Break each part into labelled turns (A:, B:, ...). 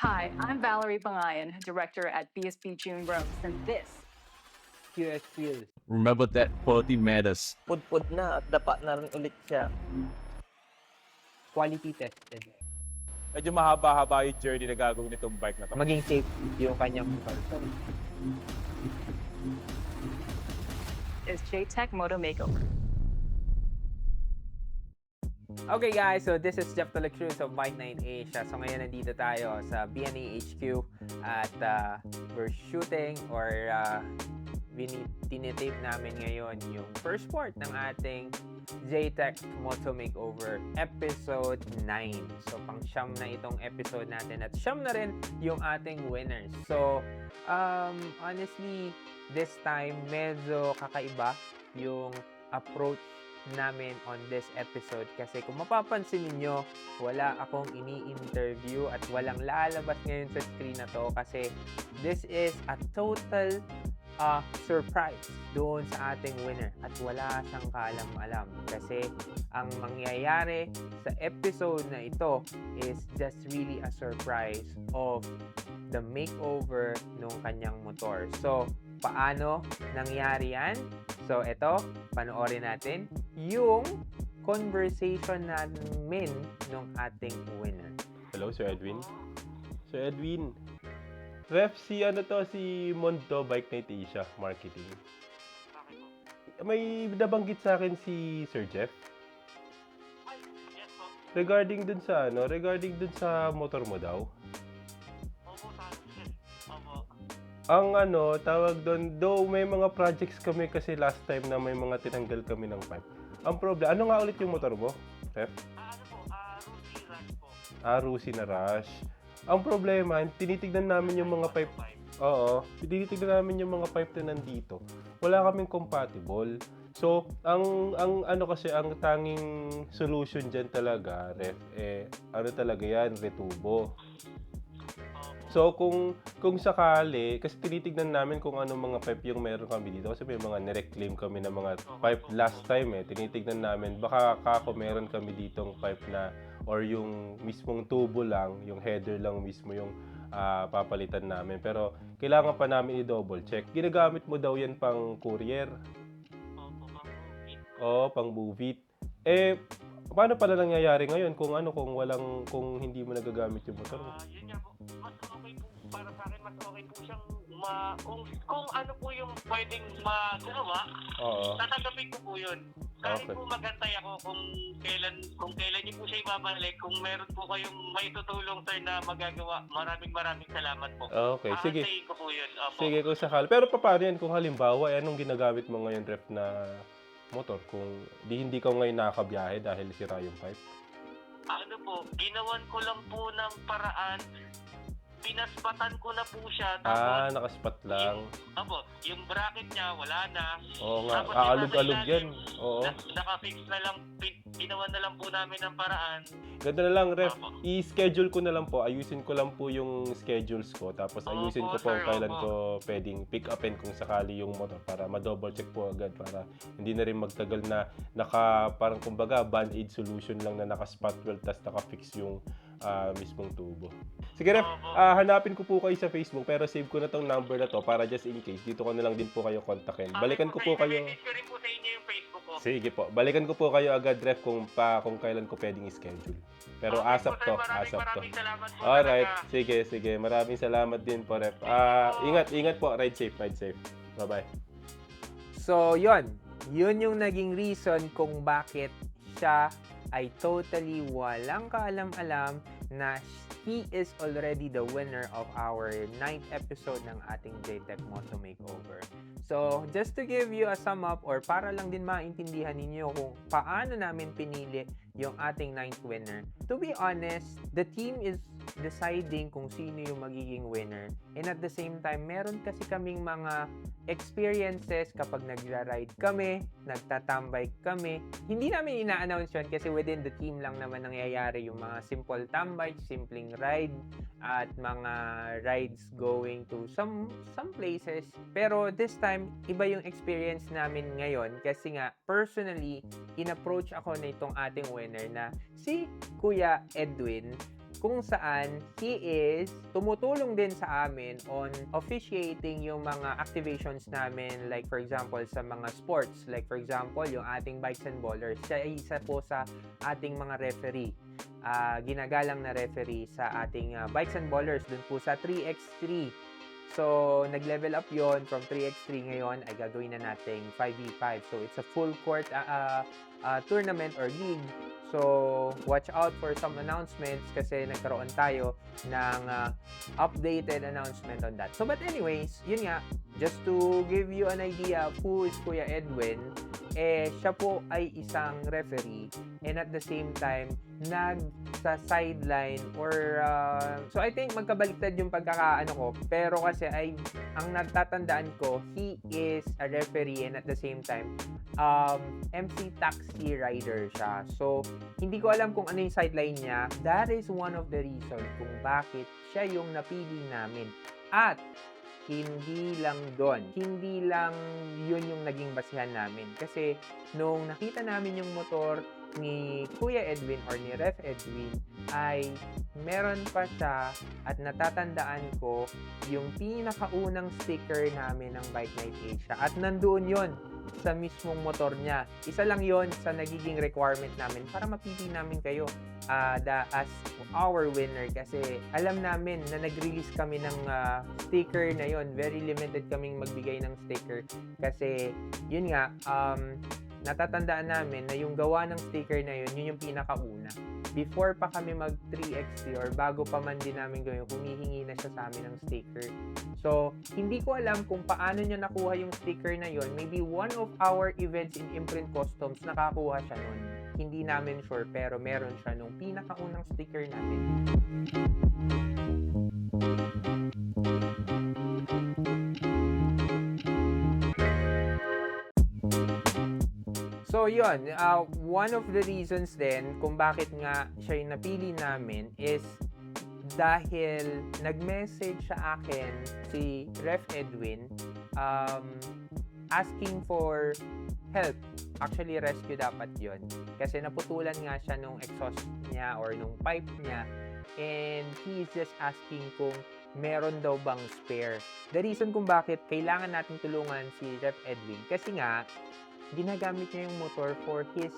A: Hi, I'm Valerie Bangayan, director at BSB June Rose, and this
B: QS Skills.
C: Remember that quality matters.
D: Pudpud na at dapa na rin ulit siya.
B: Quality tested.
E: Medyo mahaba-haba yung journey na gagawin nitong bike na to.
B: Maging safe yung kanyang motor.
A: is JTech Moto Makeover.
B: Okay guys, so this is Jeff Cruz of Bike Night Asia. So ngayon nandito tayo sa BNA HQ at we're shooting or tinitape namin ngayon yung first part ng ating JTech Moto Makeover episode 9. So pang siyam na itong episode natin at siyam na rin yung ating winners. So honestly, this time medyo kakaiba yung approach namin on this episode kasi kung mapapansin niyo wala akong ini-interview at walang lalabas ngayon sa screen na to kasi this is a total surprise doon sa ating winner at wala siyang kaalam-alam kasi ang mangyayari sa episode na ito is just really a surprise of the makeover ng kanyang motor. So, paano nangyari yan? So, ito, panoorin natin yung conversation namin ng ating winner.
F: Hello, Sir Edwin. Sir Edwin, ref, si Mondo Bike Night Asia Marketing. May nabanggit sa akin si Sir Jeff. Regarding dun sa motor mo daw. Ang tawag doon, though may mga projects kami kasi last time na may mga tinanggal kami ng pipe. Ang problem, ano nga ulit yung motor mo, Ref?
G: Rusi Rush po.
F: Rusi na Rush. Ang problema, tinitignan namin yung mga pipe. Oo, tinitignan namin yung mga pipe na nandito. Wala kaming compatible. So, ang tanging solution diyan talaga, Ref, talaga yan, retubo. So, kung sakali, kasi tinitignan namin kung ano mga pipe yung meron kami dito. Kasi may mga nireclaim kami na mga pipe last time Tinitignan namin, baka kako meron kami ditong pipe na, or yung mismong tubo lang, yung header lang mismo yung papalitan namin. Pero, kailangan pa namin i-double check. Ginagamit mo daw yan pang courier. Oo, pang Buvit. Paano pala nangyayari ngayon kung kung hindi mo nagagamit yung motor mo?
G: Yun nga po, mas okay po, para sa akin mas okay po siyang kung ano po yung pwedeng magawa, tatanggapin ko po yun. Kahit
F: Okay.
G: po magantay ako kung kailan niyo po siya ibabalik, kung meron po kayong may tutulong sir na magagawa, maraming salamat po.
F: Okay, sige.
G: Aantayin ko po yun. Opo.
F: Sige, kung sakali. Pero paano yan kung halimbawa, anong ginagamit mo ngayon, Ref, na motor? Kung hindi ka ngayon nakakabiyahe dahil sira yung pipe?
G: Ano po, ginawan ko lang po ng paraan, pinaspatan ko na po siya. Tapos,
F: Nakaspat lang.
G: yung bracket niya, wala na.
F: Oo nga,
G: Tapos,
F: aalog-alog
G: nasa
F: yan.
G: ilalim,
F: Oo.
G: Naka-fix na lang, ginawa na lang po namin ng paraan.
F: Ganda na lang, Ref.
G: Opo.
F: I-schedule ko na lang po. Ayusin ko lang po yung schedules ko. Tapos ayusin ko po
G: Sir,
F: kailan
G: opo.
F: ko pwedeng pick upin kung sakali yung motor para ma-double check po agad para hindi na rin magtagal na parang kumbaga band-aid solution lang na naka-spot weld tas naka-fix yung mismong tubo. Sige, Ref. Hanapin ko po kayo sa Facebook pero save ko na tong number na to para just in case. Dito ko na lang din po kayo kontakin. Balikan ko po kayo.
G: I-message ko rin po sa inyo yung Facebook ko.
F: Sige po. Balikan ko po kayo agad, Ref, kung kailan ko pwedeng i-schedule. Pero
G: Okay
F: asap
G: po,
F: to,
G: sir.
F: asap to.
G: Maraming salamat po.
F: Alright,
G: talaga.
F: sige. Maraming salamat din po, Ref. Ingat po. Ride safe. Bye-bye.
B: So, yun yung naging reason kung bakit siya ay totally walang kaalam-alam na he is already the winner of our 9th episode ng ating JTech Moto Makeover. So, just to give you a sum up or para lang din maintindihan ninyo kung paano namin pinili yung ating 9th winner. To be honest, the team is deciding kung sino yung magiging winner. And at the same time, meron kasi kaming mga experiences kapag nagra-ride kami, nagtatambay kami. Hindi namin ina-announce yun kasi within the team lang naman nangyayari yung mga simple tambay, simpleng ride, at mga rides going to some places. Pero this time, iba yung experience namin ngayon kasi nga, personally, in-approach ako na itong ating winner na si Kuya Edwin kung saan he is tumutulong din sa amin on officiating yung mga activations namin, like for example sa mga sports, like for example yung ating Bikes and Ballers. Siya ay isa po sa ating mga referee, ginagalang na referee sa ating Bikes and Ballers dun po sa 3x3. So, nag-level up yon from 3x3 ngayon ay gagawin na nating 5v5. So, it's a full court tournament or league. So, watch out for some announcements kasi nagkaroon tayo ng updated announcement on that. So, but anyways, yun nga, just to give you an idea of who is Kuya Edwin, siya po ay isang referee and at the same time, sa sideline or so I think magkabaliktad yung pagkakaano ko, pero kasi ang nagtatandaan ko, he is a referee and at the same time MC taxi rider siya. So hindi ko alam kung ano yung sideline niya. That is one of the reasons kung bakit siya yung napili namin. At hindi lang doon. Hindi lang yun yung naging basihan namin. Kasi nung nakita namin yung motor ni Kuya Edwin or ni Ref Edwin, ay meron pa siya at natatandaan ko yung pinakaunang sticker namin ng Bike Night Asia. At nandoon yon sa mismong motor niya. Isa lang yon sa nagiging requirement namin para mapili namin kayo as our winner, kasi alam namin na nag-release kami ng sticker na yon. Very limited kaming magbigay ng sticker kasi yun nga, natatandaan namin na yung gawa ng sticker na yun yung pinakauna. Before pa kami mag 3x3 or bago pa man din namin gawin, humihingi na siya sa amin ng sticker. So, hindi ko alam kung paano niya nakuha yung sticker na yun. Maybe one of our events in Imprint Customs, nakakuha siya nun. Hindi namin sure, pero meron siya nung pinakaunang sticker namin. So yun, one of the reasons then kung bakit nga siya yung napili namin is dahil nag-message sa akin si Ref Edwin asking for help. Actually, rescue dapat yun. Kasi naputulan nga siya nung exhaust niya or nung pipe niya, and he is just asking kung meron daw bang spare. The reason kung bakit kailangan natin tulungan si Ref Edwin, kasi nga ginagamit niya yung motor for his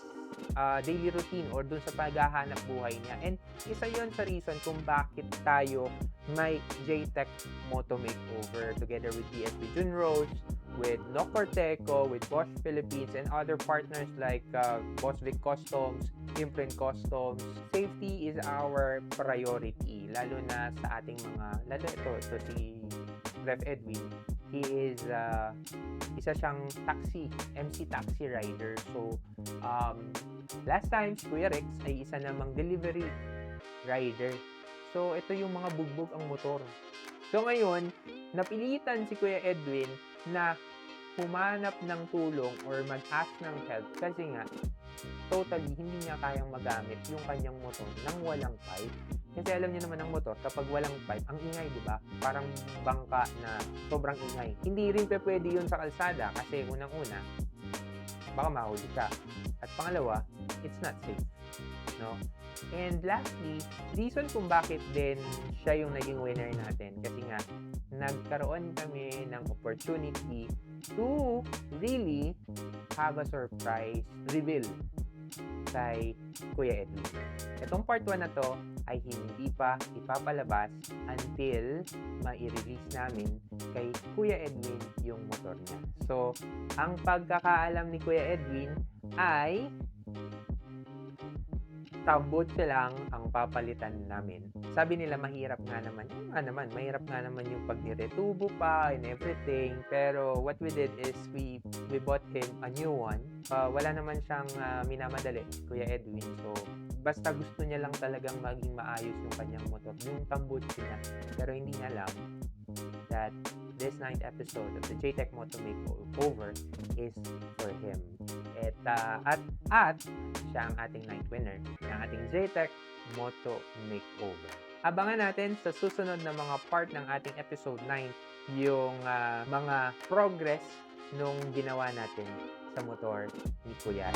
B: daily routine or dun sa paghahanap buhay niya. And isa yon sa reason kung bakit tayo may JTech Moto Makeover together with BSB Junrose, with Nocorteco, with Bosch Philippines, and other partners like Boss Vic Customs, Imprint Customs. Safety is our priority, lalo na sa ating mga, lalo ito si Ref Edwin. He is isa siyang MC taxi rider. So, last time, Kuya Rex ay isa namang delivery rider. So, ito yung mga bugbog ang motor. So, ngayon, napilitan si Kuya Edwin na humanap ng tulong or mag-ask ng help kasi nga, totally, hindi niya kayang magamit yung kanyang motor nang walang pipe. Kasi alam niyo naman ang motor, kapag walang pipe, ang ingay, di ba? Parang bangka na sobrang ingay. Hindi rin pwede yun sa kalsada kasi unang-una, baka mahuli ka. At pangalawa, it's not safe. No? And lastly, reason kung bakit din siya yung naging winner natin kasi nga, nagkaroon kami ng opportunity to really have a surprise reveal kay Kuya Edwin. Itong part 1 na to ay hindi pa ipapalabas until mai-release namin kay Kuya Edwin yung motor niya. So, ang pagkakaalam ni Kuya Edwin ay tambutso lang ang papalitan namin. Sabi nila mahirap nga naman. Mahirap nga naman yung pag niretubo pa and everything. Pero what we did is we bought him a new one. Wala naman siyang minamadali, Kuya Edwin. So, basta gusto niya lang talagang maging maayos yung kanyang motor. Yung tambutso niya. Pero hindi niya alam that this 9th episode of the JTech Moto Makeover is for him. At siya ang ating 9th winner ng ating JTech Moto Makeover. Abangan natin sa susunod na mga part ng ating episode 9 yung mga progress nung ginawa natin sa motor ni Kuya.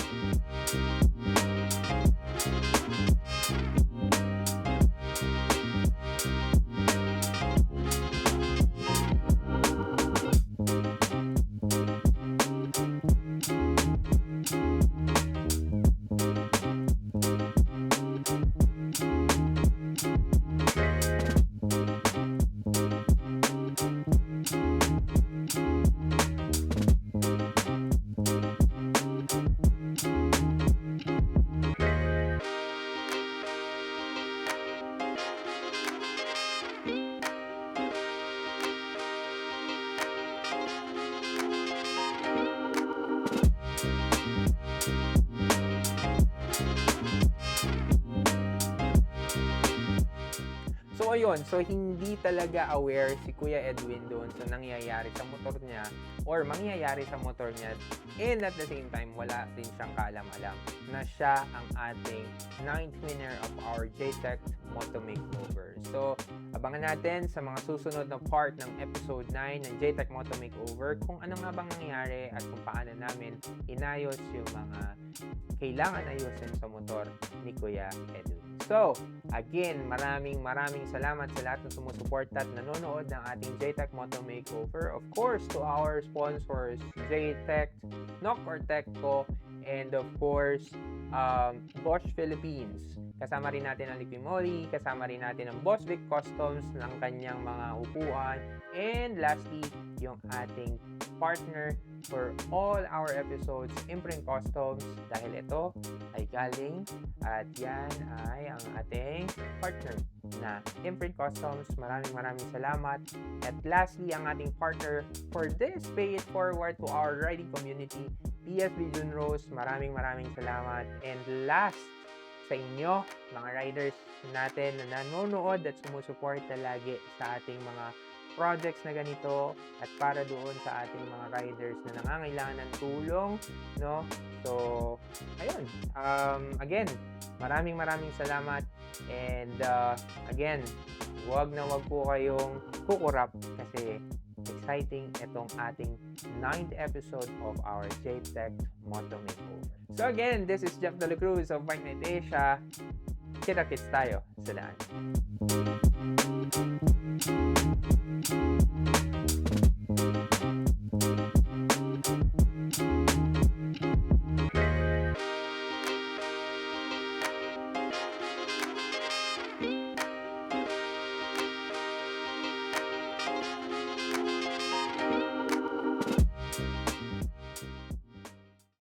B: yon. So, hindi talaga aware si Kuya Edwin doon sa nangyayari sa motor niya or mangyayari sa motor niya. And at the same time, wala din siyang kaalam-alam na siya ang ating 9th winner of our JTech Moto Makeover. So, abangan natin sa mga susunod na part ng episode 9 ng JTech Moto Makeover kung ano nga bang nangyayari at kung paano namin inayos yung mga kailangan ayusin sa motor ni Kuya Edwin. So, again, maraming salamat sa lahat ng sumusuporta at nanonood ng ating JTech Moto Makeover. Of course, to our sponsors, JTech, Knock or Techco, and of course, Bosch Philippines. Kasama rin natin ang Liquimori, kasama rin natin ang Boss Vic Customs ng kanyang mga upuan. And lastly, yung ating partner for all our episodes, Imprint Customs, dahil ito ay galing at yan ay ang ating partner na Imprint Customs. Maraming salamat. At lastly, ang ating partner for this Pay It Forward to our riding community, PSB Junros. Maraming salamat. And last, sa inyo, mga riders natin na nanonood at sumusuporta lagi sa ating mga projects na ganito at para doon sa ating mga riders na nangangailangan ng tulong, no? So, ayun. Again, maraming salamat and again, wag po kayong kukurap kasi exciting itong ating 9th episode of our JTech Moto Makeover. So again, this is Jeff De La Cruz of Bike Night Asia. Kita-kits tayo sa daan.